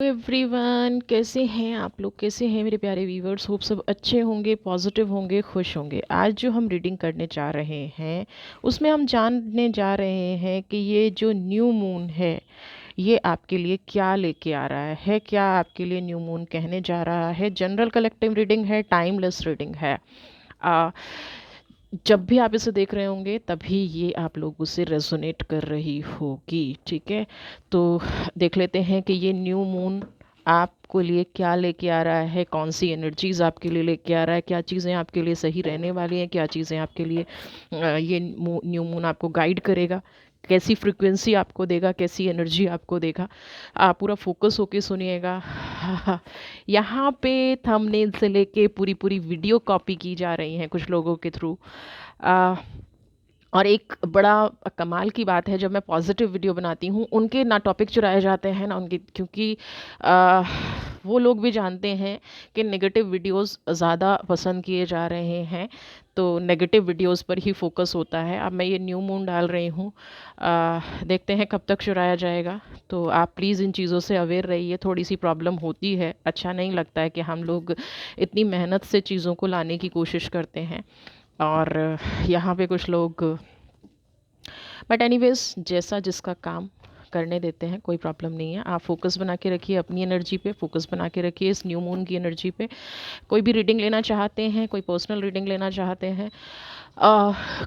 Everyone, कैसे हैं आप लोग? कैसे हैं मेरे प्यारे व्यूवर्स? होप सब अच्छे होंगे, पॉजिटिव होंगे, खुश होंगे। आज जो हम रीडिंग करने जा रहे हैं उसमें हम जानने जा रहे हैं कि ये जो न्यू मून है ये आपके लिए क्या लेके आ रहा है। क्या आपके लिए न्यू मून कहने जा रहा है? जनरल कलेक्टिव रीडिंग है, टाइमलेस रीडिंग है। आ, जब भी आप इसे देख रहे होंगे तभी ये आप लोगों से रेजोनेट कर रही होगी। ठीक है, तो देख लेते हैं कि ये न्यू मून आपको लिए क्या लेके आ रहा है, कौन सी एनर्जीज आपके लिए लेके आ रहा है, क्या चीज़ें आपके लिए सही रहने वाली हैं, क्या चीज़ें आपके लिए ये न्यू मून आपको गाइड करेगा, कैसी फ्रिक्वेंसी आपको देगा, कैसी एनर्जी आपको देगा। आप पूरा फोकस होके सुनिएगा। यहाँ पे थंबनेल से लेके पूरी पूरी वीडियो कॉपी की जा रही हैं कुछ लोगों के थ्रू। और एक बड़ा कमाल की बात है, जब मैं पॉजिटिव वीडियो बनाती हूँ उनके ना टॉपिक चुराए जाते हैं ना उनके, क्योंकि आ, वो लोग भी जानते हैं कि नेगेटिव वीडियोस ज़्यादा पसंद किए जा रहे हैं, तो नेगेटिव वीडियोस पर ही फोकस होता है। अब मैं ये न्यू मून डाल रही हूँ, देखते हैं कब तक चुराया जाएगा। तो आप प्लीज़ इन चीज़ों से अवेयर रहिए। थोड़ी सी प्रॉब्लम होती है, अच्छा नहीं लगता है कि हम लोग इतनी मेहनत से चीज़ों को लाने की कोशिश करते हैं और यहाँ पे कुछ लोग, बट एनीवेज जैसा जिसका काम करने देते हैं, कोई प्रॉब्लम नहीं है। आप फोकस बना के रखिए अपनी एनर्जी पे, फोकस बना के रखिए इस न्यू मून की एनर्जी पे। कोई भी रीडिंग लेना चाहते हैं, कोई पर्सनल रीडिंग लेना चाहते हैं,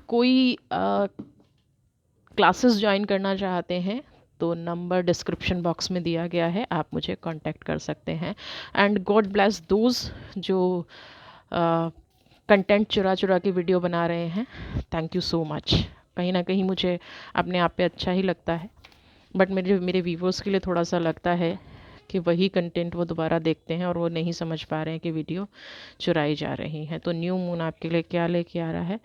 कोई क्लासेस ज्वाइन करना चाहते हैं, तो नंबर डिस्क्रिप्शन बॉक्स में दिया गया है, आप मुझे कांटेक्ट कर सकते हैं। एंड गॉड ब्लेस दोज जो कंटेंट चुरा चुरा के वीडियो बना रहे हैं। Thank you so much. कहीं ना कहीं मुझे अपने आप पे अच्छा ही लगता है, बट मेरे मेरे व्यूवर्स के लिए थोड़ा सा लगता है कि वही कंटेंट वो दोबारा देखते हैं और वो नहीं समझ पा रहे हैं कि वीडियो चुराई जा रही हैं। तो न्यू मून आपके लिए क्या लेके आ रहा है,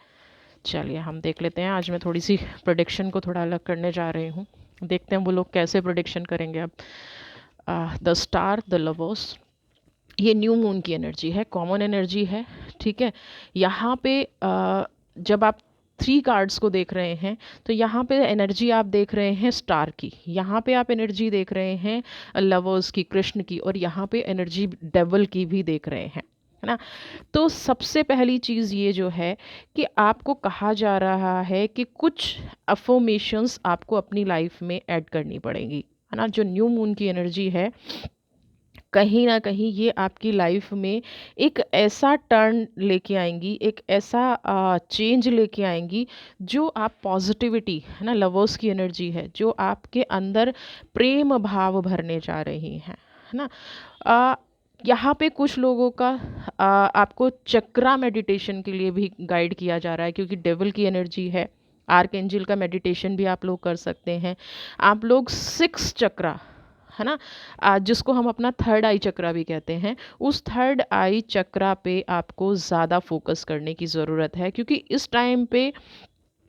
चलिए हम देख लेते हैं। आज मैं थोड़ी सी प्रोडिक्शन को थोड़ा अलग करने जा रही हूँ, देखते हैं वो लोग कैसे प्रोडिक्शन करेंगे। अब द स्टार, द लवर्स, ये न्यू मून की एनर्जी है, कॉमन एनर्जी है। ठीक है, यहाँ पे जब आप थ्री कार्ड्स को देख रहे हैं तो यहाँ पे एनर्जी आप देख रहे हैं स्टार की, यहाँ पे आप एनर्जी देख रहे हैं लवर्स की, कृष्ण की, और यहाँ पे एनर्जी डेवल की भी देख रहे हैं, है ना। तो सबसे पहली चीज़ ये जो है कि आपको कहा जा रहा है कि कुछ अफर्मेशंस आपको अपनी लाइफ में ऐड करनी पड़ेंगी, है ना। जो न्यू मून की एनर्जी है, कहीं ना कहीं ये आपकी लाइफ में एक ऐसा टर्न लेके आएंगी, एक ऐसा चेंज लेके आएंगी जो आप पॉजिटिविटी, है ना, लवर्स की एनर्जी है, जो आपके अंदर प्रेम भाव भरने जा रही हैं, है ना। यहाँ पे कुछ लोगों का आपको चक्रा मेडिटेशन के लिए भी गाइड किया जा रहा है, क्योंकि डेविल की एनर्जी है। आर्क एंजल का मेडिटेशन भी आप लोग कर सकते हैं। आप लोग सिक्स चक्रा, है ना, जिसको हम अपना थर्ड आई चक्रा भी कहते हैं, उस थर्ड आई चक्रा पे आपको ज़्यादा फोकस करने की ज़रूरत है, क्योंकि इस टाइम पे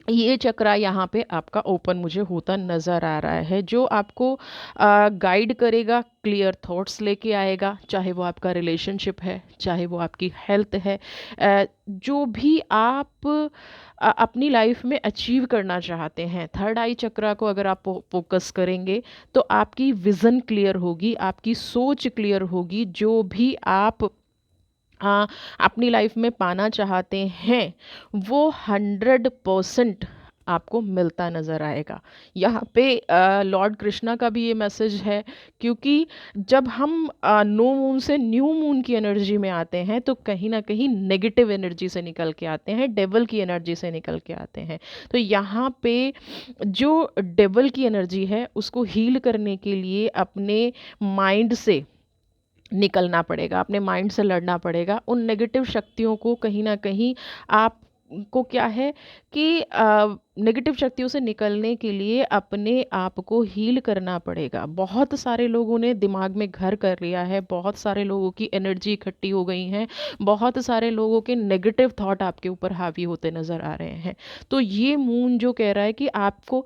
ये चक्रा यहाँ पे आपका ओपन मुझे होता नज़र आ रहा है, जो आपको गाइड करेगा, क्लियर थॉट्स लेके आएगा, चाहे वो आपका रिलेशनशिप है, चाहे वो आपकी हेल्थ है, जो भी आप अपनी लाइफ में अचीव करना चाहते हैं। थर्ड आई चक्रा को अगर आप फोकस करेंगे तो आपकी विज़न क्लियर होगी, आपकी सोच क्लियर होगी, जो भी आप अपनी लाइफ में पाना चाहते हैं वो 100% आपको मिलता नज़र आएगा। यहाँ पे लॉर्ड कृष्णा का भी ये मैसेज है, क्योंकि जब हम नो मून से न्यू मून की एनर्जी में आते हैं तो कहीं ना कहीं नेगेटिव एनर्जी से निकल के आते हैं, डेवल की एनर्जी से निकल के आते हैं। तो यहाँ पे जो डेवल की एनर्जी है उसको हील करने के लिए अपने माइंड से निकलना पड़ेगा, अपने माइंड से लड़ना पड़ेगा। उन नेगेटिव शक्तियों को कहीं ना कहीं आपको क्या है कि नेगेटिव शक्तियों से निकलने के लिए अपने आप को हील करना पड़ेगा। बहुत सारे लोगों ने दिमाग में घर कर लिया है, बहुत सारे लोगों की एनर्जी इकट्ठी हो गई हैं, बहुत सारे लोगों के नेगेटिव थॉट आपके ऊपर हावी होते नज़र आ रहे हैं। तो ये मून जो कह रहा है कि आपको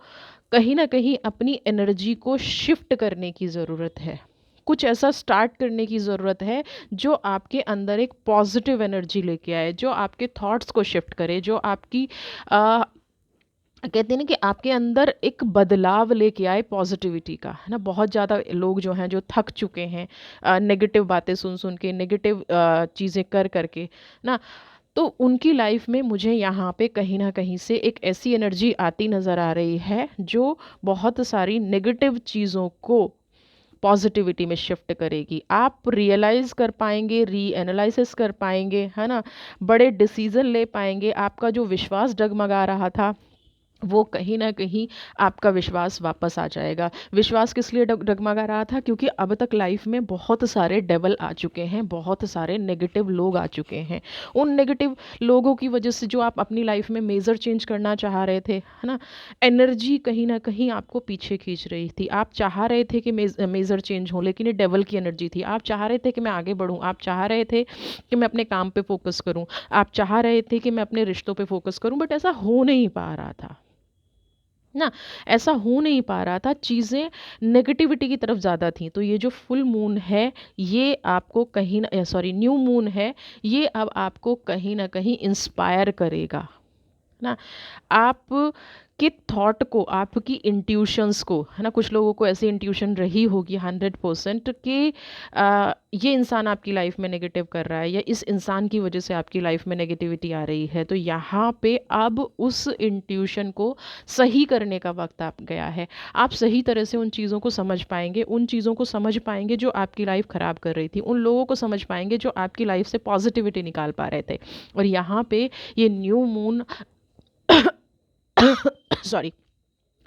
कहीं ना कहीं अपनी एनर्जी को शिफ्ट करने की ज़रूरत है, कुछ ऐसा स्टार्ट करने की ज़रूरत है जो आपके अंदर एक पॉजिटिव एनर्जी लेके आए, जो आपके थॉट्स को शिफ्ट करे, जो आपकी कहते हैं ना कि आपके अंदर एक बदलाव लेके आए पॉजिटिविटी का, है ना। बहुत ज़्यादा लोग जो हैं जो थक चुके हैं नेगेटिव बातें सुन सुन के, नेगेटिव चीज़ें कर करके ना, तो उनकी लाइफ में मुझे यहाँ पे कहीं ना कहीं से एक ऐसी एनर्जी आती नज़र आ रही है जो बहुत सारी नेगेटिव चीज़ों को पॉजिटिविटी में शिफ्ट करेगी। आप रियलाइज़ कर पाएंगे, री एनालिसिस कर पाएंगे, है ना, बड़े डिसीज़न ले पाएंगे। आपका जो विश्वास डगमगा रहा था वो कहीं न कहीं आपका विश्वास वापस आ जाएगा। विश्वास किस लिए डगमगा रहा था? क्योंकि अब तक लाइफ में बहुत सारे डेविल आ चुके हैं, बहुत सारे नेगेटिव लोग आ चुके हैं। उन नेगेटिव लोगों की वजह से जो आप अपनी लाइफ में मेजर चेंज करना चाह रहे थे, है ना, एनर्जी कहीं न कहीं आपको पीछे खींच रही थी। आप चाह रहे थे कि मेजर चेंज हो, लेकिन ये डेविल की एनर्जी थी। आप चाह रहे थे कि मैं आगे बढ़ूँ, आप चाह रहे थे कि मैं अपने काम पे फ़ोकस करूँ, आप चाह रहे थे कि मैं अपने रिश्तों पे फ़ोकस करूँ, बट ऐसा हो नहीं पा रहा था। ना, ऐसा हो नहीं पा रहा था, चीज़ें नेगेटिविटी की तरफ ज़्यादा थी। तो ये जो फुल मून है, ये आपको कहीं ना, सॉरी, न्यू मून है, ये अब आपको कहीं ना कहीं इंस्पायर करेगा ना। आप के थॉट को, आपकी इंट्यूशंस को, है ना, कुछ लोगों को ऐसी इंट्यूशन रही होगी 100% कि ये इंसान आपकी लाइफ में नेगेटिव कर रहा है, या इस इंसान की वजह से आपकी लाइफ में नेगेटिविटी आ रही है। तो यहाँ पे अब उस इंट्यूशन को सही करने का वक्त आ गया है। आप सही तरह से उन चीज़ों को समझ पाएंगे, उन चीज़ों को समझ पाएंगे जो आपकी लाइफ ख़राब कर रही थी, उन लोगों को समझ पाएंगे जो आपकी लाइफ से पॉजिटिविटी निकाल पा रहे थे। और यहाँ पे ये न्यू मून सॉरी,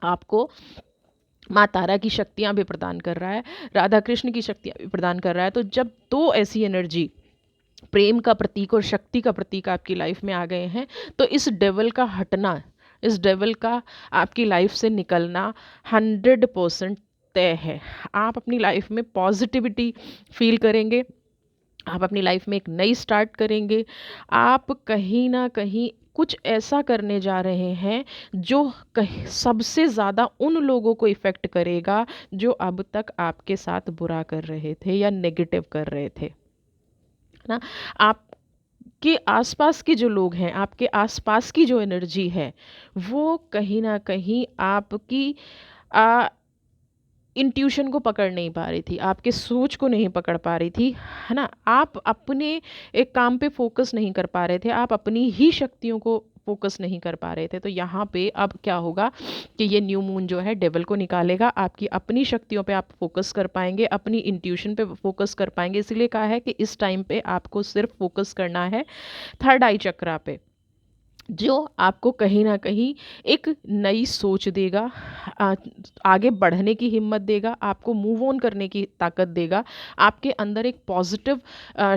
आपको माँ तारा की शक्तियाँ भी प्रदान कर रहा है, राधा कृष्ण की शक्तियाँ भी प्रदान कर रहा है। तो जब दो ऐसी एनर्जी, प्रेम का प्रतीक और शक्ति का प्रतीक आपकी लाइफ में आ गए हैं, तो इस डेवल का हटना, इस डेवल का आपकी लाइफ से निकलना 100% तय है। आप अपनी लाइफ में पॉजिटिविटी फील करेंगे, आप अपनी लाइफ में एक नई स्टार्ट करेंगे। आप कहीं ना कहीं कुछ ऐसा करने जा रहे हैं जो कहीं सबसे ज़्यादा उन लोगों को इफ़ेक्ट करेगा जो अब तक आपके साथ बुरा कर रहे थे या नेगेटिव कर रहे थे, है ना। आप के आसपास के जो लोग हैं, आपके आसपास की जो एनर्जी है, वो कहीं ना कहीं आपकी इंट्यूशन को पकड़ नहीं पा रही थी, आपके सोच को नहीं पकड़ पा रही थी, है ना। आप अपने एक काम पे फोकस नहीं कर पा रहे थे, आप अपनी ही शक्तियों को फोकस नहीं कर पा रहे थे। तो यहाँ पे अब क्या होगा कि ये न्यू मून जो है डेवल को निकालेगा, आपकी अपनी शक्तियों पे आप फोकस कर पाएंगे, अपनी इंट्यूशन पे फोकस कर पाएंगे। इसलिए कहा है कि इस टाइम पे आपको सिर्फ फोकस करना है थर्ड आई चक्रा पे, जो आपको कहीं ना कहीं एक नई सोच देगा, आ, आगे बढ़ने की हिम्मत देगा, आपको मूव ऑन करने की ताकत देगा, आपके अंदर एक पॉजिटिव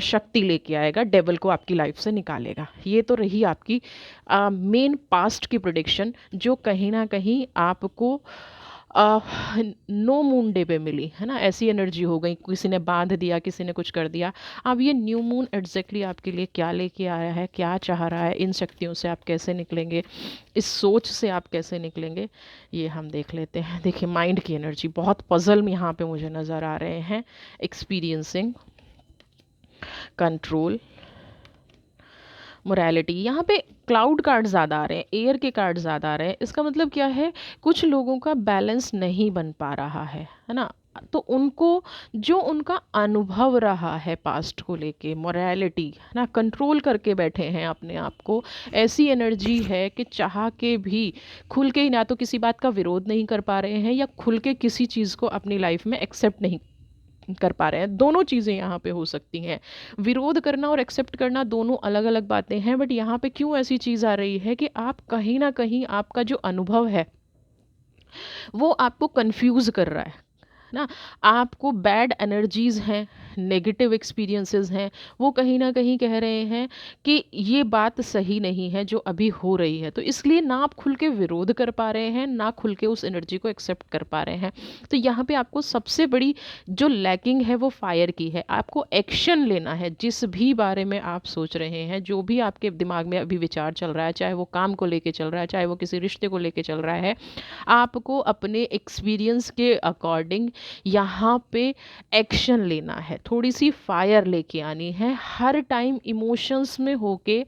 शक्ति लेके आएगा, डेवल को आपकी लाइफ से निकालेगा। ये तो रही आपकी मेन पास्ट की प्रिडिक्शन, जो कहीं ना कहीं आपको नो मून डे पे मिली, है ना। ऐसी एनर्जी हो गई, किसी ने बांध दिया, किसी ने कुछ कर दिया। अब ये न्यू मून एग्जैक्टली आपके लिए क्या लेके आया है, क्या चाह रहा है, इन शक्तियों से आप कैसे निकलेंगे, इस सोच से आप कैसे निकलेंगे, ये हम देख लेते हैं। देखिए, माइंड की एनर्जी, बहुत पजल यहाँ पे मुझे नज़र आ रहे हैं। Experiencing, control, morality. यहाँ पे क्लाउड कार्ड ज़्यादा आ रहे हैं, एयर के कार्ड ज़्यादा आ रहे हैं। इसका मतलब क्या है, कुछ लोगों का बैलेंस नहीं बन पा रहा है ना। तो उनको जो उनका अनुभव रहा है पास्ट को लेके, मोरालिटी, है ना, कंट्रोल करके बैठे हैं अपने आप को। ऐसी एनर्जी है कि चाह के भी खुल के ना तो किसी बात का विरोध नहीं कर पा रहे हैं, या खुल के किसी चीज़ को अपनी लाइफ में एक्सेप्ट नहीं कर पा रहे हैं। दोनों चीज़ें यहाँ पे हो सकती हैं। विरोध करना और एक्सेप्ट करना दोनों अलग अलग बातें हैं, बट यहाँ पे क्यों ऐसी चीज़ आ रही है कि आप कहीं ना कहीं, आपका जो अनुभव है वो आपको कंफ्यूज कर रहा है ना। आपको बैड एनर्जीज़ हैं, नेगेटिव एक्सपीरियंसेस हैं, वो कहीं ना कहीं कह रहे हैं कि ये बात सही नहीं है जो अभी हो रही है। तो इसलिए ना आप खुल के विरोध कर पा रहे हैं, ना खुल के उस एनर्जी को एक्सेप्ट कर पा रहे हैं। तो यहाँ पे आपको सबसे बड़ी जो लैकिंग है वो फायर की है। आपको एक्शन लेना है, जिस भी बारे में आप सोच रहे हैं, जो भी आपके दिमाग में अभी विचार चल रहा है, चाहे वो काम को लेके चल रहा है, चाहे वो किसी रिश्ते को लेके चल रहा है, आपको अपने एक्सपीरियंस के अकॉर्डिंग यहाँ पे एक्शन लेना है। थोड़ी सी फायर लेके आनी है। हर टाइम इमोशंस में होके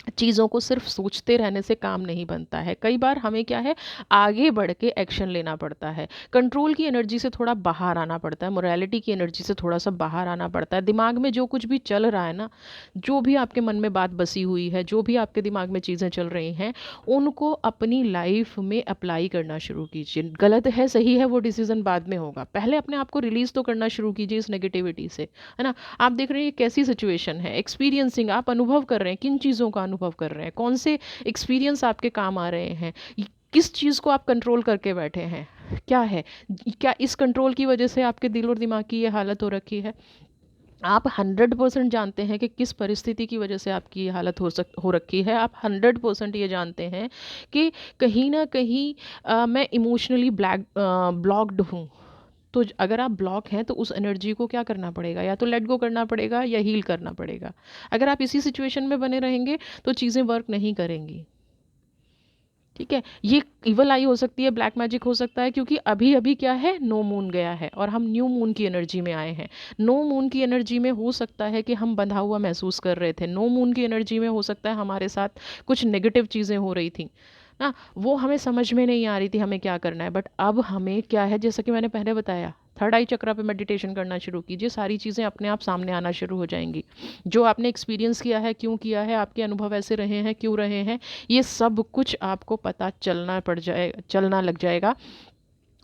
चीज़ों को सिर्फ सोचते रहने से काम नहीं बनता है। कई बार हमें क्या है, आगे बढ़ के एक्शन लेना पड़ता है। कंट्रोल की एनर्जी से थोड़ा बाहर आना पड़ता है, मोरालिटी की एनर्जी से थोड़ा सा बाहर आना पड़ता है। दिमाग में जो कुछ भी चल रहा है ना, जो भी आपके मन में बात बसी हुई है, जो भी आपके दिमाग में चीज़ें चल रही हैं, उनको अपनी लाइफ में अप्लाई करना शुरू कीजिए। गलत है सही है वो डिसीज़न बाद में होगा, पहले अपने आप को रिलीज़ तो करना शुरू कीजिए इस नेगेटिविटी से, है ना। आप देख रहे हैं ये कैसी सिचुएशन है, एक्सपीरियंसिंग, आप अनुभव कर रहे हैं, किन चीज़ों का अनुभव कर रहे हैं, कौन से एक्सपीरियंस आपके काम आ रहे हैं, किस चीज़ को आप कंट्रोल करके बैठे हैं, क्या है, क्या इस कंट्रोल की वजह से आपके दिल और दिमाग की ये हालत हो रखी है। आप 100% जानते हैं कि किस परिस्थिति की वजह से आपकी ये हालत हो रखी है। आप 100% ये जानते हैं कि कहीं ना कहीं मैं इमोशनली ब्लॉक्ड हूँ। तो अगर आप ब्लॉक हैं तो उस एनर्जी को क्या करना पड़ेगा, या तो लेट गो करना पड़ेगा या हील करना पड़ेगा। अगर आप इसी सिचुएशन में बने रहेंगे तो चीज़ें वर्क नहीं करेंगी। ठीक है, ये इवल आई हो सकती है, ब्लैक मैजिक हो सकता है, क्योंकि अभी अभी क्या है, नो मून गया है और हम न्यू मून की एनर्जी में आए हैं। नो मून की एनर्जी में हो सकता है कि हम बंधा हुआ महसूस कर रहे थे, नो मून की एनर्जी में हो सकता है हमारे साथ कुछ नेगेटिव चीज़ें हो रही थी ना, वो हमें समझ में नहीं आ रही थी हमें क्या करना है। बट अब हमें क्या है, जैसा कि मैंने पहले बताया, थर्ड आई चक्रा पे मेडिटेशन करना शुरू कीजिए, सारी चीज़ें अपने आप सामने आना शुरू हो जाएंगी। जो आपने एक्सपीरियंस किया है, क्यों किया है, आपके अनुभव ऐसे रहे हैं, क्यों रहे हैं, ये सब कुछ आपको पता चलना लग जाएगा।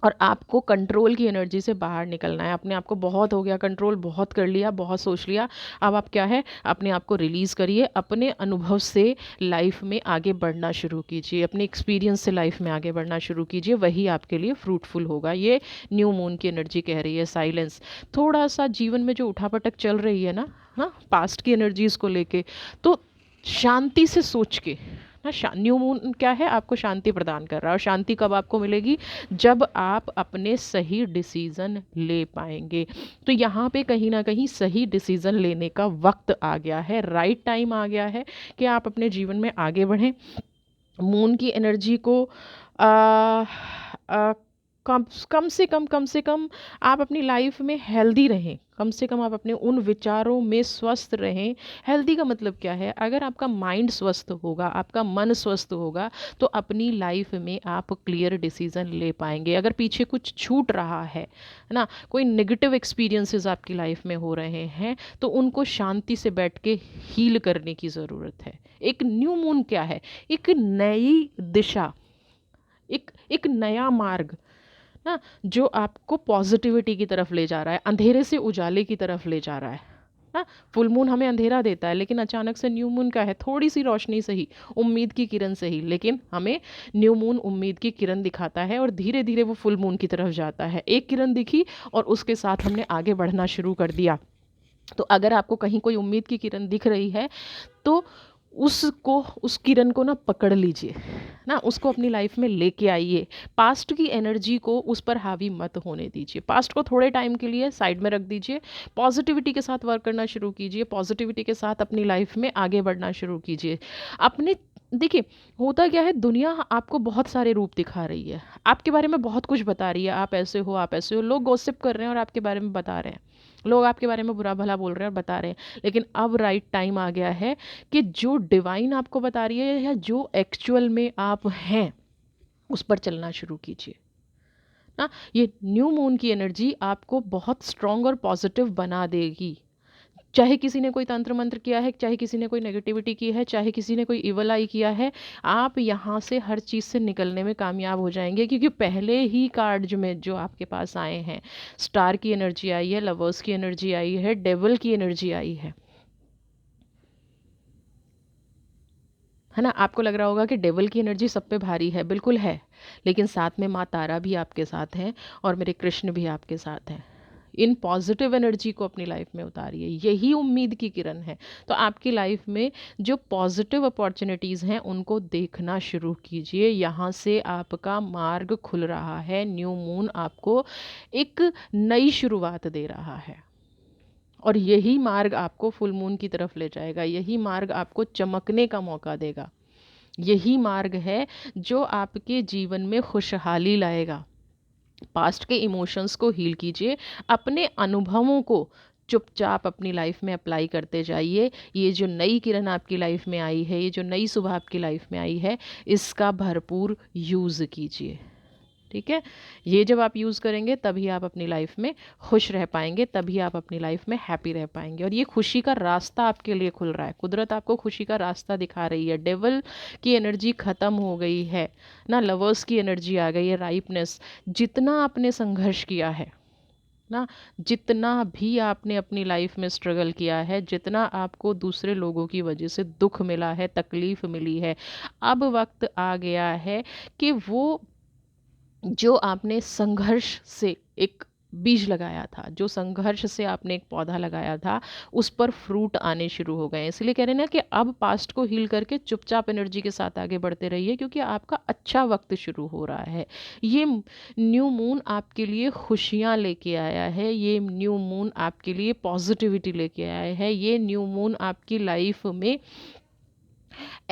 और आपको कंट्रोल की एनर्जी से बाहर निकलना है। अपने आप को बहुत हो गया कंट्रोल, बहुत कर लिया, बहुत सोच लिया, अब आप क्या है, अपने आप को रिलीज़ करिए, अपने अनुभव से लाइफ में आगे बढ़ना शुरू कीजिए, अपने एक्सपीरियंस से लाइफ में आगे बढ़ना शुरू कीजिए, वही आपके लिए फ्रूटफुल होगा। ये न्यू मून की एनर्जी कह रही है। साइलेंस, थोड़ा सा जीवन में जो उठापटक चल रही है ना, हाँ, पास्ट की एनर्जीज़ को लेके, तो शांति से सोच के ना, न्यू मून क्या है, आपको शांति प्रदान कर रहा है। और शांति कब आपको मिलेगी, जब आप अपने सही डिसीज़न ले पाएंगे। तो यहाँ पे कहीं ना कहीं सही डिसीज़न लेने का वक्त आ गया है, राइट टाइम आ गया है कि आप अपने जीवन में आगे बढ़ें। मून की एनर्जी को आ, आ, कम से कम आप अपनी लाइफ में हेल्दी रहें, कम से कम आप अपने उन विचारों में स्वस्थ रहें। हेल्दी का मतलब क्या है, अगर आपका माइंड स्वस्थ होगा, आपका मन स्वस्थ होगा, तो अपनी लाइफ में आप क्लियर डिसीजन ले पाएंगे। अगर पीछे कुछ छूट रहा है ना, कोई नेगेटिव एक्सपीरियंसेस आपकी लाइफ में हो रहे हैं, तो उनको शांति से बैठ के हील करने की ज़रूरत है। एक न्यू मून क्या है, एक नई दिशा, एक नया मार्ग ना, जो आपको पॉजिटिविटी की तरफ ले जा रहा है, अंधेरे से उजाले की तरफ ले जा रहा है ना। फुल मून हमें अंधेरा देता है, लेकिन अचानक से न्यू मून का है, थोड़ी सी रोशनी सही, उम्मीद की किरण सही, लेकिन हमें न्यू मून उम्मीद की किरण दिखाता है और धीरे धीरे वो फुल मून की तरफ जाता है। एक किरण दिखी और उसके साथ हमने आगे बढ़ना शुरू कर दिया। तो अगर आपको कहीं कोई उम्मीद की किरण दिख रही है, तो उसको, उस किरण को ना पकड़ लीजिए ना, उसको अपनी लाइफ में लेके आइए। पास्ट की एनर्जी को उस पर हावी मत होने दीजिए, पास्ट को थोड़े टाइम के लिए साइड में रख दीजिए, पॉजिटिविटी के साथ वर्क करना शुरू कीजिए, पॉजिटिविटी के साथ अपनी लाइफ में आगे बढ़ना शुरू कीजिए। अपने, देखिए, होता क्या है, दुनिया आपको बहुत सारे रूप दिखा रही है, आपके बारे में बहुत कुछ बता रही है, आप ऐसे हो, आप ऐसे हो, लोग गॉसिप कर रहे हैं और आपके बारे में बता रहे हैं, लोग आपके बारे में बुरा भला बोल रहे हैं और बता रहे हैं। लेकिन अब राइट टाइम आ गया है कि जो डिवाइन आपको बता रही है या जो एक्चुअल में आप हैं, उस पर चलना शुरू कीजिए ना। ये न्यू मून की एनर्जी आपको बहुत स्ट्रॉन्ग और पॉजिटिव बना देगी। चाहे किसी ने कोई तंत्र मंत्र किया है, चाहे किसी ने कोई नेगेटिविटी की है, चाहे किसी ने कोई इवल आई किया है, आप यहाँ से हर चीज़ से निकलने में कामयाब हो जाएंगे, क्योंकि पहले ही कार्ड में जो आपके पास आए हैं, स्टार की एनर्जी आई है, लवर्स की एनर्जी आई है, डेविल की एनर्जी आई है ना। आपको लग रहा होगा कि डेविल की एनर्जी सब पे भारी है, बिल्कुल है, लेकिन साथ में माँ तारा भी आपके साथ हैं और मेरे कृष्ण भी आपके साथ हैं। इन पॉजिटिव एनर्जी को अपनी लाइफ में उतारिए, यही उम्मीद की किरण है। तो आपकी लाइफ में जो पॉजिटिव अपॉर्चुनिटीज़ हैं उनको देखना शुरू कीजिए, यहाँ से आपका मार्ग खुल रहा है। न्यू मून आपको एक नई शुरुआत दे रहा है और यही मार्ग आपको फुल मून की तरफ ले जाएगा, यही मार्ग आपको चमकने का मौका देगा, यही मार्ग है जो आपके जीवन में खुशहाली लाएगा। पास्ट के इमोशंस को हील कीजिए, अपने अनुभवों को चुपचाप अपनी लाइफ में अप्लाई करते जाइए। ये जो नई किरण आपकी लाइफ में आई है, ये जो नई सुबह आपकी लाइफ में आई है, इसका भरपूर यूज़ कीजिए। ठीक है, ये जब आप यूज़ करेंगे तभी आप अपनी लाइफ में खुश रह पाएंगे, तभी आप अपनी लाइफ में हैप्पी रह पाएंगे। और ये खुशी का रास्ता आपके लिए खुल रहा है, कुदरत आपको खुशी का रास्ता दिखा रही है। डेवल की एनर्जी ख़त्म हो गई है ना, लवर्स की एनर्जी आ गई है, राइपनेस। जितना आपने संघर्ष किया है ना, जितना भी आपने अपनी लाइफ में स्ट्रगल किया है, जितना आपको दूसरे लोगों की वजह से दुख मिला है, तकलीफ़ मिली है, अब वक्त आ गया है कि वो जो आपने संघर्ष से एक बीज लगाया था, जो संघर्ष से आपने एक पौधा लगाया था, उस पर फ्रूट आने शुरू हो गए। इसलिए कह रहे हैं ना कि अब पास्ट को हील करके चुपचाप एनर्जी के साथ आगे बढ़ते रहिए, क्योंकि आपका अच्छा वक्त शुरू हो रहा है। ये न्यू मून आपके लिए खुशियाँ लेके आया है, ये न्यू मून आपके लिए पॉजिटिविटी लेके आया है, ये न्यू मून आपकी लाइफ में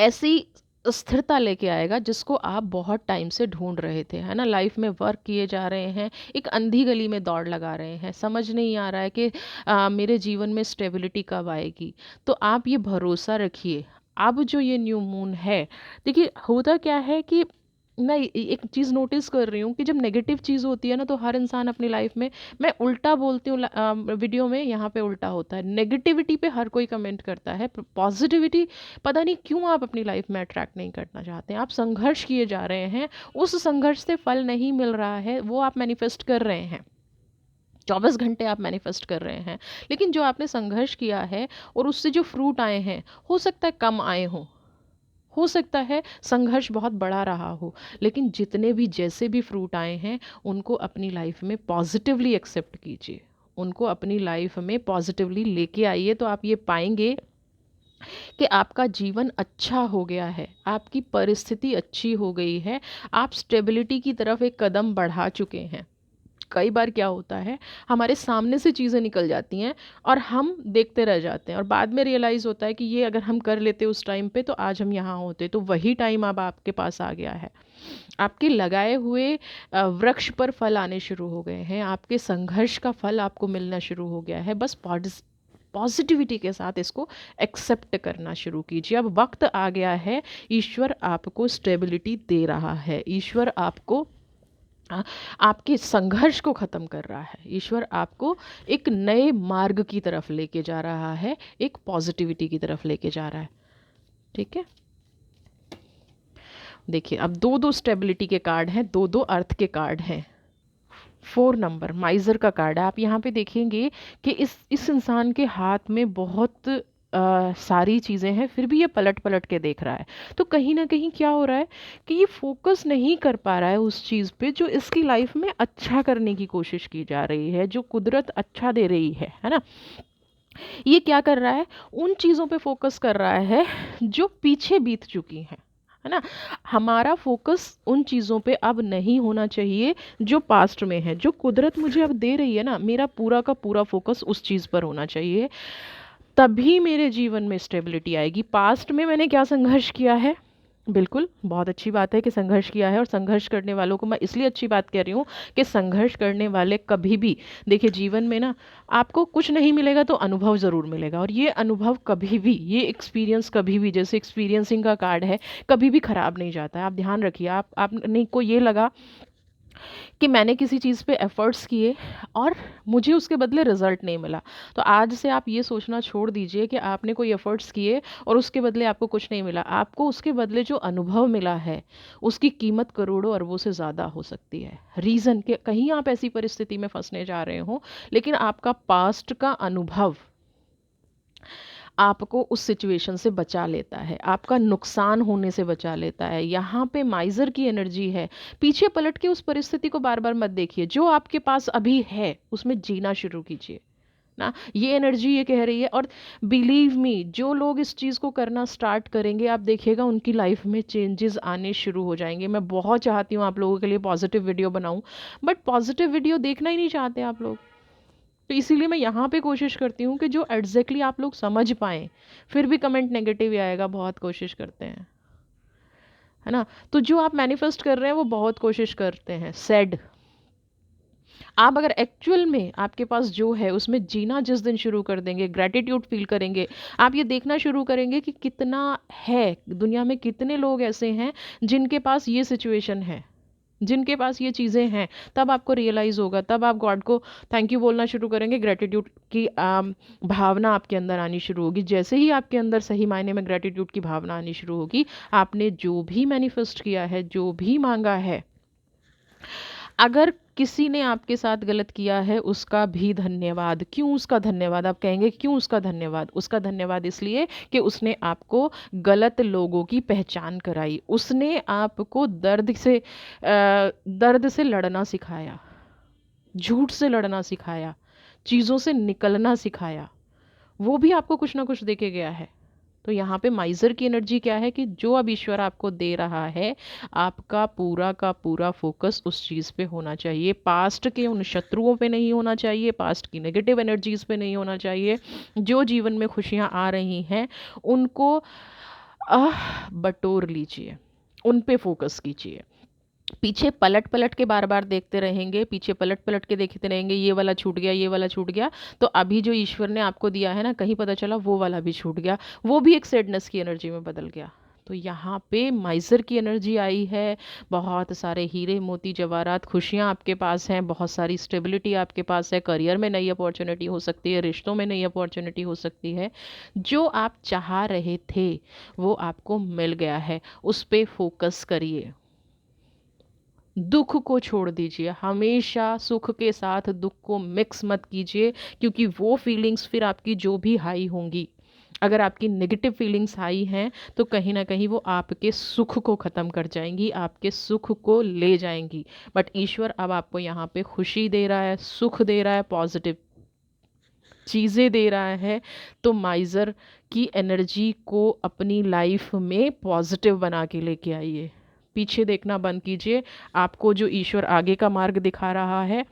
ऐसी स्थिरता लेके आएगा जिसको आप बहुत टाइम से ढूंढ रहे थे, है ना। लाइफ में वर्क किए जा रहे हैं, एक अंधी गली में दौड़ लगा रहे हैं, समझ नहीं आ रहा है कि मेरे जीवन में स्टेबिलिटी कब आएगी। तो आप ये भरोसा रखिए, अब जो ये न्यू मून है, देखिए होता क्या है कि मैं एक चीज़ नोटिस कर रही हूँ कि जब नेगेटिव चीज़ होती है ना, तो हर इंसान अपनी लाइफ में, मैं उल्टा बोलती हूँ वीडियो में, यहाँ पे उल्टा होता है। नेगेटिविटी पे हर कोई कमेंट करता है, पॉजिटिविटी पता नहीं क्यों आप अपनी लाइफ में अट्रैक्ट नहीं करना चाहते हैं। आप संघर्ष किए जा रहे हैं, उस संघर्ष से फल नहीं मिल रहा है, वो आप मैनिफेस्ट कर रहे हैं, 24 घंटे आप मैनिफेस्ट कर रहे हैं। लेकिन जो आपने संघर्ष किया है और उससे जो फ्रूट आए हैं, हो सकता है कम आए हों, हो सकता है संघर्ष बहुत बड़ा रहा हो, लेकिन जितने भी जैसे भी फ्रूट आए हैं, उनको अपनी लाइफ में पॉजिटिवली एक्सेप्ट कीजिए, उनको अपनी लाइफ में पॉजिटिवली लेके आइए। तो आप ये पाएंगे कि आपका जीवन अच्छा हो गया है, आपकी परिस्थिति अच्छी हो गई है, आप स्टेबिलिटी की तरफ एक कदम बढ़ा चुके हैं। कई बार क्या होता है, हमारे सामने से चीज़ें निकल जाती हैं और हम देखते रह जाते हैं, और बाद में रियलाइज़ होता है कि ये अगर हम कर लेते उस टाइम पे तो आज हम यहाँ होते। तो वही टाइम अब आपके पास आ गया है, आपके लगाए हुए वृक्ष पर फल आने शुरू हो गए हैं, आपके संघर्ष का फल आपको मिलना शुरू हो गया है। बस पॉजिटिविटी के साथ इसको एक्सेप्ट करना शुरू कीजिए। अब वक्त आ गया है, ईश्वर आपको स्टेबिलिटी दे रहा है, ईश्वर आपको आपके संघर्ष को ख़त्म कर रहा है, ईश्वर आपको एक नए मार्ग की तरफ लेके जा रहा है, एक पॉजिटिविटी की तरफ लेके जा रहा है। ठीक है, देखिए अब दो दो स्टेबिलिटी के कार्ड हैं, दो दो अर्थ के कार्ड हैं। 4 नंबर माइज़र का कार्ड है। आप यहाँ पे देखेंगे कि इस इंसान के हाथ में बहुत सारी चीज़ें हैं, फिर भी ये पलट पलट के देख रहा है। तो कहीं ना कहीं क्या हो रहा है कि ये फोकस नहीं कर पा रहा है उस चीज़ पे जो इसकी लाइफ में अच्छा करने की कोशिश की जा रही है, जो कुदरत अच्छा दे रही है ना। ये क्या कर रहा है, उन चीज़ों पे फोकस कर रहा है जो पीछे बीत चुकी हैं, है ना। हमारा फोकस उन चीज़ों पे अब नहीं होना चाहिए जो पास्ट में है, जो कुदरत मुझे अब दे रही है ना, मेरा पूरा का पूरा फोकस उस चीज़ पर होना चाहिए, तभी मेरे जीवन में स्टेबिलिटी आएगी। पास्ट में मैंने क्या संघर्ष किया है, बिल्कुल बहुत अच्छी बात है कि संघर्ष किया है, और संघर्ष करने वालों को मैं इसलिए अच्छी बात कह रही हूँ कि संघर्ष करने वाले कभी भी, देखिए जीवन में ना आपको कुछ नहीं मिलेगा तो अनुभव ज़रूर मिलेगा, और ये अनुभव कभी भी, ये एक्सपीरियंस कभी भी, जैसे एक्सपीरियंसिंग का कार्ड है, कभी भी ख़राब नहीं जाता है। आप ध्यान रखिए, आपने को ये लगा कि मैंने किसी चीज़ पे एफ़र्ट्स किए और मुझे उसके बदले रिज़ल्ट नहीं मिला, तो आज से आप ये सोचना छोड़ दीजिए कि आपने कोई एफ़र्ट्स किए और उसके बदले आपको कुछ नहीं मिला। आपको उसके बदले जो अनुभव मिला है, उसकी कीमत करोड़ों अरबों से ज़्यादा हो सकती है। रीज़न कि कहीं आप ऐसी परिस्थिति में फंसने जा रहे हो, लेकिन आपका पास्ट का अनुभव आपको उस सिचुएशन से बचा लेता है, आपका नुकसान होने से बचा लेता है। यहाँ पे माइज़र की एनर्जी है, पीछे पलट के उस परिस्थिति को बार बार मत देखिए, जो आपके पास अभी है उसमें जीना शुरू कीजिए ना। ये एनर्जी ये कह रही है, और बिलीव मी, जो लोग इस चीज़ को करना स्टार्ट करेंगे, आप देखिएगा उनकी लाइफ में चेंजेस आने शुरू हो जाएंगे। मैं बहुत चाहती हूँ आप लोगों के लिए पॉजिटिव वीडियो बनाऊँ, बट पॉजिटिव वीडियो देखना ही नहीं चाहते आप लोग, तो इसीलिए मैं यहाँ पे कोशिश करती हूँ कि जो एग्जैक्टली आप लोग समझ पाएँ। फिर भी कमेंट नेगेटिव ही आएगा, बहुत कोशिश करते हैं, है ना। तो जो आप मैनिफेस्ट कर रहे हैं वो बहुत कोशिश करते हैं, सेड आप अगर एक्चुअल में आपके पास जो है उसमें जीना जिस दिन शुरू कर देंगे, ग्रैटिट्यूड फील करेंगे, आप ये देखना शुरू करेंगे कि कितना है दुनिया में, कितने लोग ऐसे हैं जिनके पास ये सिचुएशन है, जिनके पास ये चीज़ें हैं, तब आपको रियलाइज़ होगा, तब आप गॉड को थैंक यू बोलना शुरू करेंगे, ग्रेटिट्यूड की भावना आपके अंदर आनी शुरू होगी। जैसे ही आपके अंदर सही मायने में ग्रेटिट्यूड की भावना आनी शुरू होगी, आपने जो भी मैनिफेस्ट किया है, जो भी मांगा है, अगर किसी ने आपके साथ गलत किया है उसका भी धन्यवाद। क्यों उसका धन्यवाद? आप कहेंगे क्यों उसका धन्यवाद? उसका धन्यवाद इसलिए कि उसने आपको गलत लोगों की पहचान कराई, उसने आपको दर्द से लड़ना सिखाया, झूठ से लड़ना सिखाया, चीज़ों से निकलना सिखाया, वो भी आपको कुछ ना कुछ दे के गया है। तो यहाँ पे माइज़र की एनर्जी क्या है कि जो अब ईश्वर आपको दे रहा है, आपका पूरा का पूरा फोकस उस चीज़ पे होना चाहिए, पास्ट के उन शत्रुओं पे नहीं होना चाहिए, पास्ट की नेगेटिव एनर्जीज़ पे नहीं होना चाहिए। जो जीवन में खुशियाँ आ रही हैं उनको बटोर लीजिए, उन पे फोकस कीजिए। पीछे पलट पलट के बार बार देखते रहेंगे, पीछे पलट पलट के देखते रहेंगे, ये वाला छूट गया, ये वाला छूट गया, तो अभी जो ईश्वर ने आपको दिया है ना, कहीं पता चला वो वाला भी छूट गया, वो भी एक सैडनेस की एनर्जी में बदल गया। तो यहाँ पे माइज़र की एनर्जी आई है, बहुत सारे हीरे मोती जवाहरात खुशियाँ आपके पास हैं, बहुत सारी स्टेबिलिटी आपके पास है, करियर में नई अपॉर्चुनिटी हो सकती है, रिश्तों में नई अपॉर्चुनिटी हो सकती है। जो आप चाह रहे थे वो आपको मिल गया है, उस पर फोकस करिए। दुख को छोड़ दीजिए, हमेशा सुख के साथ दुख को मिक्स मत कीजिए, क्योंकि वो फीलिंग्स फिर आपकी जो भी हाई होंगी, अगर आपकी नेगेटिव फीलिंग्स हाई हैं तो कहीं ना कहीं वो आपके सुख को ख़त्म कर जाएंगी, आपके सुख को ले जाएंगी। बट ईश्वर अब आपको यहाँ पे खुशी दे रहा है, सुख दे रहा है, पॉजिटिव चीज़ें दे रहा है। तो माइज़र की एनर्जी को अपनी लाइफ में पॉजिटिव बना के लेके आइए, पीछे देखना बंद कीजिए। आपको जो ईश्वर आगे का मार्ग दिखा रहा है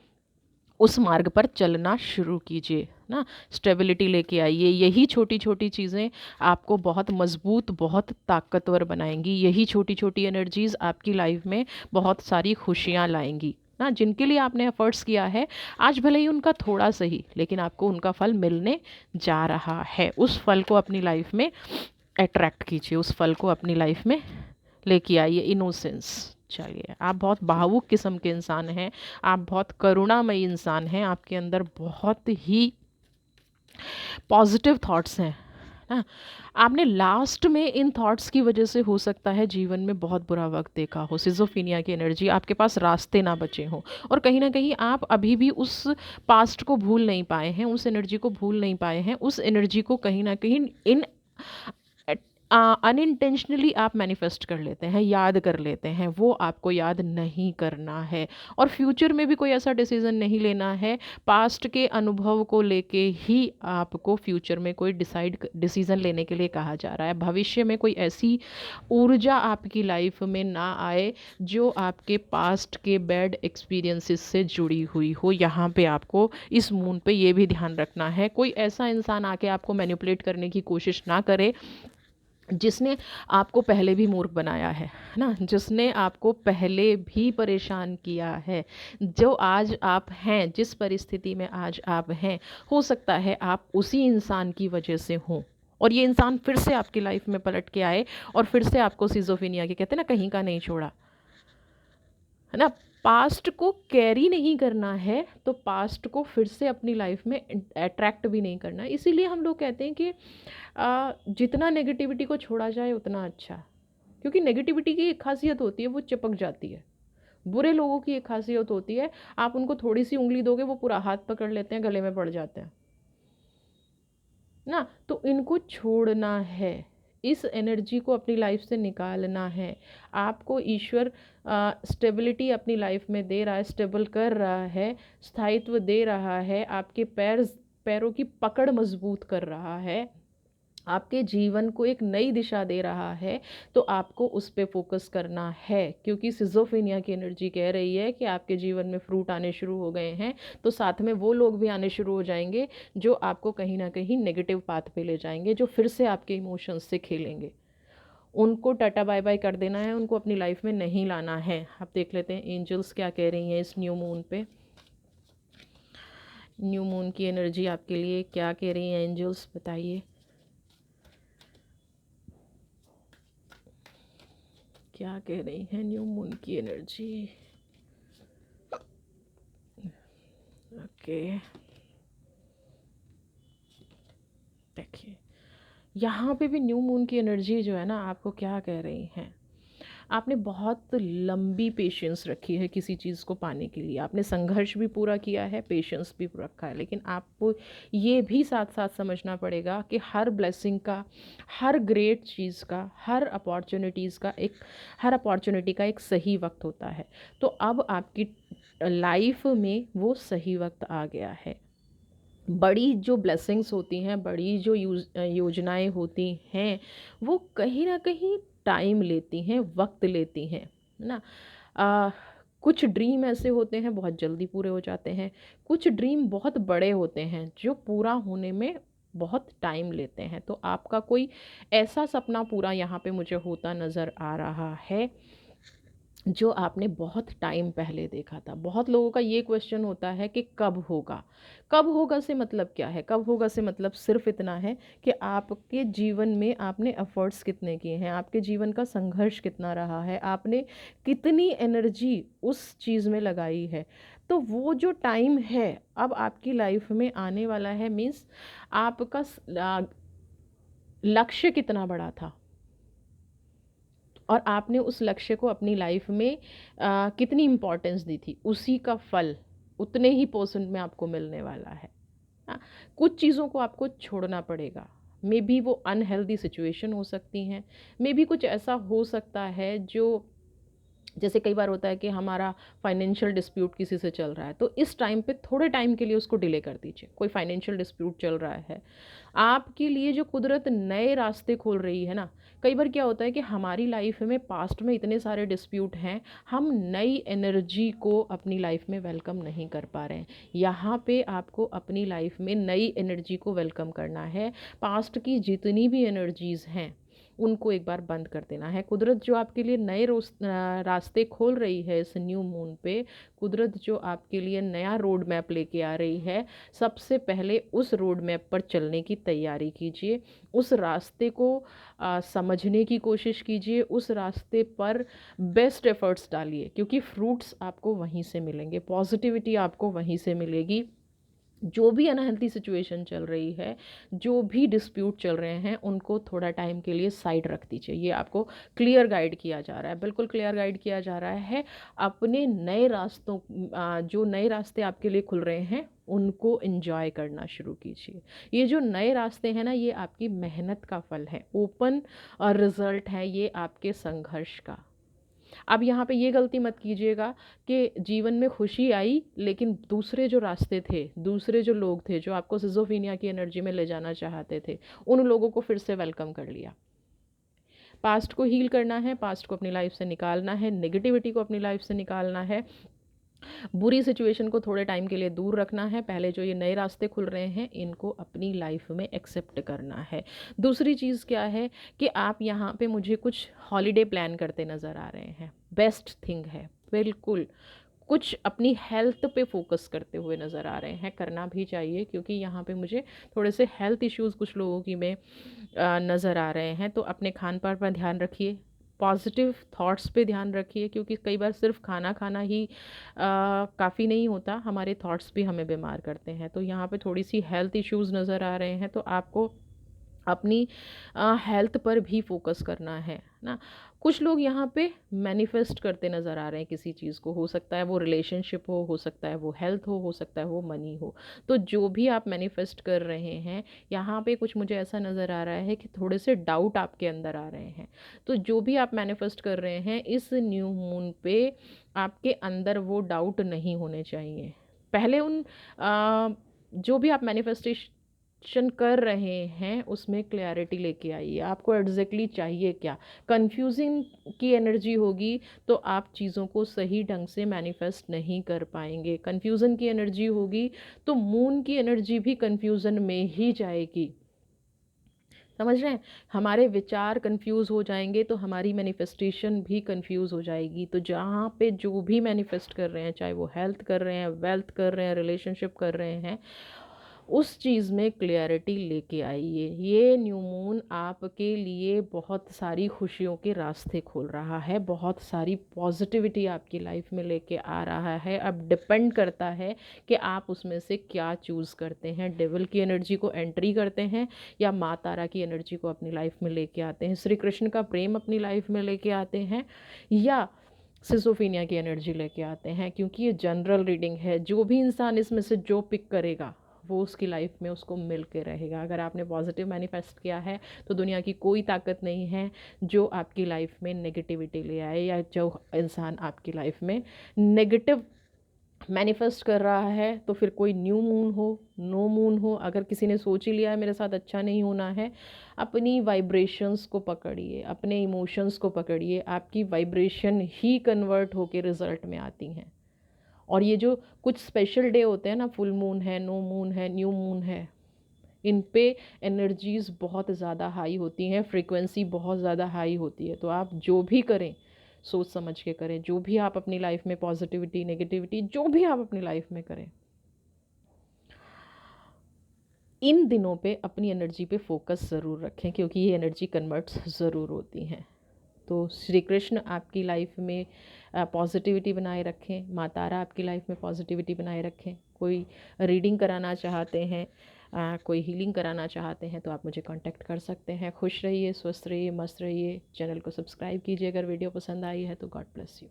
उस मार्ग पर चलना शुरू कीजिए ना, स्टेबिलिटी लेके आइए। यही छोटी छोटी चीज़ें आपको बहुत मजबूत, बहुत ताकतवर बनाएंगी। यही छोटी छोटी एनर्जीज़ आपकी लाइफ में बहुत सारी खुशियाँ लाएंगी ना। जिनके लिए आपने एफर्ट्स किया है, आज भले ही उनका थोड़ा सही, लेकिन आपको उनका फल मिलने जा रहा है। उस फल को अपनी लाइफ में अट्रैक्ट कीजिए, उस फल को अपनी लाइफ में लेके आइए। इनोसेंस, चलिए, आप बहुत भावुक किस्म के इंसान हैं, आप बहुत करुणामयी इंसान हैं, आपके अंदर बहुत ही पॉजिटिव थॉट्स हैं ना। आपने लास्ट में इन थॉट्स की वजह से हो सकता है जीवन में बहुत बुरा वक्त देखा हो, सिजोफीनिया की एनर्जी, आपके पास रास्ते ना बचे हों, और कहीं ना कहीं आप अभी भी उस पास्ट को भूल नहीं पाए हैं, उस एनर्जी को भूल नहीं पाए हैं। उस एनर्जी को कहीं ना कहीं इन अनइंटेंशनली आप मैनिफेस्ट कर लेते हैं, याद कर लेते हैं, वो आपको याद नहीं करना है। और फ्यूचर में भी कोई ऐसा डिसीज़न नहीं लेना है, पास्ट के अनुभव को लेके ही आपको फ्यूचर में कोई डिसीज़न लेने के लिए कहा जा रहा है। भविष्य में कोई ऐसी ऊर्जा आपकी लाइफ में ना आए जो आपके पास्ट के बैड एक्सपीरियंसेस से जुड़ी हुई हो। यहाँ पे आपको इस मून पे ये भी ध्यान रखना है, कोई ऐसा इंसान आके आपको मैनिपुलेट करने की कोशिश ना करे जिसने आपको पहले भी मूर्ख बनाया है ना, जिसने आपको पहले भी परेशान किया है। जो आज आप हैं, जिस परिस्थिति में आज आप हैं, हो सकता है आप उसी इंसान की वजह से हों, और ये इंसान फिर से आपकी लाइफ में पलट के आए और फिर से आपको सिजोफिनिया के, कहते हैं ना, कहीं का नहीं छोड़ा, है ना। पास्ट को कैरी नहीं करना है तो पास्ट को फिर से अपनी लाइफ में अट्रैक्ट भी नहीं करना। इसीलिए हम लोग कहते हैं कि जितना नेगेटिविटी को छोड़ा जाए उतना अच्छा, क्योंकि नेगेटिविटी की एक खासियत होती है, वो चिपक जाती है। बुरे लोगों की एक खासियत होती है, आप उनको थोड़ी सी उंगली दोगे वो पूरा हाथ पकड़ लेते हैं, गले में पड़ जाते हैं ना। तो इनको छोड़ना है, इस एनर्जी को अपनी लाइफ से निकालना है। आपको ईश्वर स्टेबिलिटी अपनी लाइफ में दे रहा है, स्टेबल कर रहा है, स्थायित्व दे रहा है, आपके पैरों की पकड़ मजबूत कर रहा है, आपके जीवन को एक नई दिशा दे रहा है। तो आपको उस पे फोकस करना है, क्योंकि सिजोफेनिया की एनर्जी कह रही है कि आपके जीवन में फ्रूट आने शुरू हो गए हैं, तो साथ में वो लोग भी आने शुरू हो जाएंगे जो आपको कहीं ना कहीं नेगेटिव पाथ पे ले जाएंगे, जो फिर से आपके इमोशंस से खेलेंगे। उनको टाटा बाय बाय कर देना है, उनको अपनी लाइफ में नहीं लाना है। आप देख लेते हैं एंजल्स क्या कह रही हैं इस न्यू मून पे। न्यू मून की एनर्जी आपके लिए क्या कह रही है एंजल्स, बताइए क्या कह रही है न्यू मून की एनर्जी। ओके, देखिए यहाँ पे भी न्यू मून की एनर्जी जो है ना आपको क्या कह रही है, आपने बहुत लंबी पेशेंस रखी है किसी चीज़ को पाने के लिए, आपने संघर्ष भी पूरा किया है, पेशेंस भी रखा है, लेकिन आपको ये भी साथ साथ समझना पड़ेगा कि हर ब्लेसिंग का, हर ग्रेट चीज़ का, हर अपॉर्चुनिटी का एक सही वक्त होता है। तो अब आपकी लाइफ में वो सही वक्त आ गया है। बड़ी जो ब्लेसिंग्स होती हैं, बड़ी जो योजनाएं होती हैं, वो कहीं ना कहीं टाइम लेती हैं, वक्त लेती हैं, है ना। आ, कुछ ड्रीम ऐसे होते हैं बहुत जल्दी पूरे हो जाते हैं, कुछ ड्रीम बहुत बड़े होते हैं जो पूरा होने में बहुत टाइम लेते हैं। तो आपका कोई ऐसा सपना पूरा यहाँ पे मुझे होता नज़र आ रहा है जो आपने बहुत टाइम पहले देखा था। बहुत लोगों का ये क्वेश्चन होता है कि कब होगा। कब होगा से मतलब क्या है, कब होगा से मतलब सिर्फ इतना है कि आपके जीवन में आपने एफर्ट्स कितने किए हैं, आपके जीवन का संघर्ष कितना रहा है, आपने कितनी एनर्जी उस चीज़ में लगाई है। तो वो जो टाइम है अब आपकी लाइफ में आने वाला है, मीन्स आपका लक्ष्य कितना बड़ा था और आपने उस लक्ष्य को अपनी लाइफ में कितनी इम्पोर्टेंस दी थी, उसी का फल उतने ही परसेंट में आपको मिलने वाला है। हाँ, कुछ चीज़ों को आपको छोड़ना पड़ेगा। मे बी वो अनहेल्दी सिचुएशन हो सकती हैं, मे बी कुछ ऐसा हो सकता है जो, जैसे कई बार होता है कि हमारा फाइनेंशियल डिस्प्यूट किसी से चल रहा है, तो इस टाइम पे थोड़े टाइम के लिए उसको डिले कर दीजिए। कोई फाइनेंशियल डिस्प्यूट चल रहा है, आपके लिए जो कुदरत नए रास्ते खोल रही है ना। कई बार क्या होता है कि हमारी लाइफ में पास्ट में इतने सारे डिस्प्यूट हैं, हम नई एनर्जी को अपनी लाइफ में वेलकम नहीं कर पा रहे हैं। यहाँ पे आपको अपनी लाइफ में नई एनर्जी को वेलकम करना है। पास्ट की जितनी भी एनर्जीज़ हैं उनको एक बार बंद कर देना है। कुदरत जो आपके लिए नए रास्ते खोल रही है इस न्यू मून पे, कुदरत जो आपके लिए नया रोड मैप लेके आ रही है, सबसे पहले उस रोड मैप पर चलने की तैयारी कीजिए। उस रास्ते को समझने की कोशिश कीजिए, उस रास्ते पर बेस्ट एफर्ट्स डालिए, क्योंकि फ्रूट्स आपको वहीं से मिलेंगे, पॉजिटिविटी आपको वहीं से मिलेगी। जो भी अनहेल्थी सिचुएशन चल रही है, जो भी डिस्प्यूट चल रहे हैं, उनको थोड़ा टाइम के लिए साइड रख दीजिए। ये आपको क्लियर गाइड किया जा रहा है, बिल्कुल क्लियर गाइड किया जा रहा है। अपने नए रास्तों, जो नए रास्ते आपके लिए खुल रहे हैं, उनको एंजॉय करना शुरू कीजिए। ये जो नए रास्ते हैं ना, ये आपकी मेहनत का फल है, ओपन रिजल्ट है ये आपके संघर्ष का। अब यहाँ पे ये गलती मत कीजिएगा कि जीवन में खुशी आई, लेकिन दूसरे जो रास्ते थे, दूसरे जो लोग थे जो आपको सिजोफीनिया की एनर्जी में ले जाना चाहते थे, उन लोगों को फिर से वेलकम कर लिया। पास्ट को हील करना है, पास्ट को अपनी लाइफ से निकालना है, नेगेटिविटी को अपनी लाइफ से निकालना है, बुरी सिचुएशन को थोड़े टाइम के लिए दूर रखना है। पहले जो ये नए रास्ते खुल रहे हैं, इनको अपनी लाइफ में एक्सेप्ट करना है। दूसरी चीज़ क्या है कि आप यहाँ पे मुझे कुछ हॉलीडे प्लान करते नज़र आ रहे हैं, बेस्ट थिंग है बिल्कुल। कुछ अपनी हेल्थ पे फोकस करते हुए नज़र आ रहे हैं, करना भी चाहिए, क्योंकि यहाँ पे मुझे थोड़े से हेल्थ इश्यूज़ कुछ लोगों की में नज़र आ रहे हैं। तो अपने खान पान पर ध्यान रखिए, पॉजिटिव थॉट्स पे ध्यान रखिए, क्योंकि कई बार सिर्फ खाना खाना ही काफ़ी नहीं होता, हमारे थॉट्स भी हमें बीमार करते हैं। तो यहाँ पे थोड़ी सी हेल्थ इश्यूज़ नज़र आ रहे हैं, तो आपको अपनी हेल्थ पर भी फोकस करना है ना। कुछ लोग यहाँ पे मैनिफेस्ट करते नज़र आ रहे हैं किसी चीज़ को, हो सकता है वो रिलेशनशिप हो सकता है वो हेल्थ हो सकता है वो मनी हो। तो जो भी आप मैनिफेस्ट कर रहे हैं, यहाँ पे कुछ मुझे ऐसा नज़र आ रहा है कि थोड़े से डाउट आपके अंदर आ रहे हैं। तो जो भी आप मैनिफेस्ट कर रहे हैं इस न्यू मून पे, आपके अंदर वो डाउट नहीं होने चाहिए। पहले उन जो भी आप मैनिफेस्टेशन कर रहे हैं उसमें क्लैरिटी लेके आइए, आपको एग्जैक्टली चाहिए क्या। कंफ्यूजिंग की एनर्जी होगी तो आप चीज़ों को सही ढंग से मैनिफेस्ट नहीं कर पाएंगे। कंफ्यूजन की एनर्जी होगी तो मून की एनर्जी भी कंफ्यूजन में ही जाएगी। समझ रहे हैं? हमारे विचार कंफ्यूज हो जाएंगे तो हमारी मैनिफेस्टेशन भी कंफ्यूज हो जाएगी। तो जहाँ पे जो भी मैनिफेस्ट कर रहे हैं, चाहे वो हेल्थ कर रहे हैं, वेल्थ कर रहे हैं, रिलेशनशिप कर रहे हैं, उस चीज़ में क्लियरिटी लेके आइए। ये न्यू मून आपके लिए बहुत सारी खुशियों के रास्ते खोल रहा है, बहुत सारी पॉजिटिविटी आपकी लाइफ में लेके आ रहा है। अब डिपेंड करता है कि आप उसमें से क्या चूज़ करते हैं, डेविल की एनर्जी को एंट्री करते हैं या माँ तारा की एनर्जी को अपनी लाइफ में लेके आते हैं, श्री कृष्ण का प्रेम अपनी लाइफ में लेके आते हैं, या सिजोफीनिया की एनर्जी लेके आते हैं। क्योंकि ये जनरल रीडिंग है, जो भी इंसान इसमें से जो पिक करेगा वो उसकी लाइफ में उसको मिल के रहेगा। अगर आपने पॉजिटिव मैनिफेस्ट किया है तो दुनिया की कोई ताकत नहीं है जो आपकी लाइफ में नेगेटिविटी ले आए, या जो इंसान आपकी लाइफ में नेगेटिव मैनिफेस्ट कर रहा है। तो फिर कोई न्यू मून हो, नो मून हो, अगर किसी ने सोच ही लिया है मेरे साथ अच्छा नहीं होना है, अपनी वाइब्रेशंस को पकड़िए, अपने इमोशंस को पकड़िए। आपकी वाइब्रेशन ही कन्वर्ट होकर रिजल्ट में आती हैं। और ये जो कुछ स्पेशल डे होते हैं ना, फुल मून है, नो मून है, न्यू मून है, इन पे एनर्जीज़ बहुत ज़्यादा हाई होती हैं, फ्रीक्वेंसी बहुत ज़्यादा हाई होती है। तो आप जो भी करें सोच समझ के करें। जो भी आप अपनी लाइफ में पॉजिटिविटी, नेगेटिविटी, जो भी आप अपनी लाइफ में करें, इन दिनों पे अपनी एनर्जी पे फोकस ज़रूर रखें, क्योंकि ये एनर्जी कन्वर्ट्स ज़रूर होती हैं। तो श्री कृष्ण आपकी लाइफ में पॉजिटिविटी बनाए रखें, माँ तारा आपकी लाइफ में पॉजिटिविटी बनाए रखें। कोई रीडिंग कराना चाहते हैं, कोई हीलिंग कराना चाहते हैं तो आप मुझे कांटेक्ट कर सकते हैं। खुश रहिए, स्वस्थ रहिए, मस्त रहिए। चैनल को सब्सक्राइब कीजिए अगर वीडियो पसंद आई है तो। God bless you.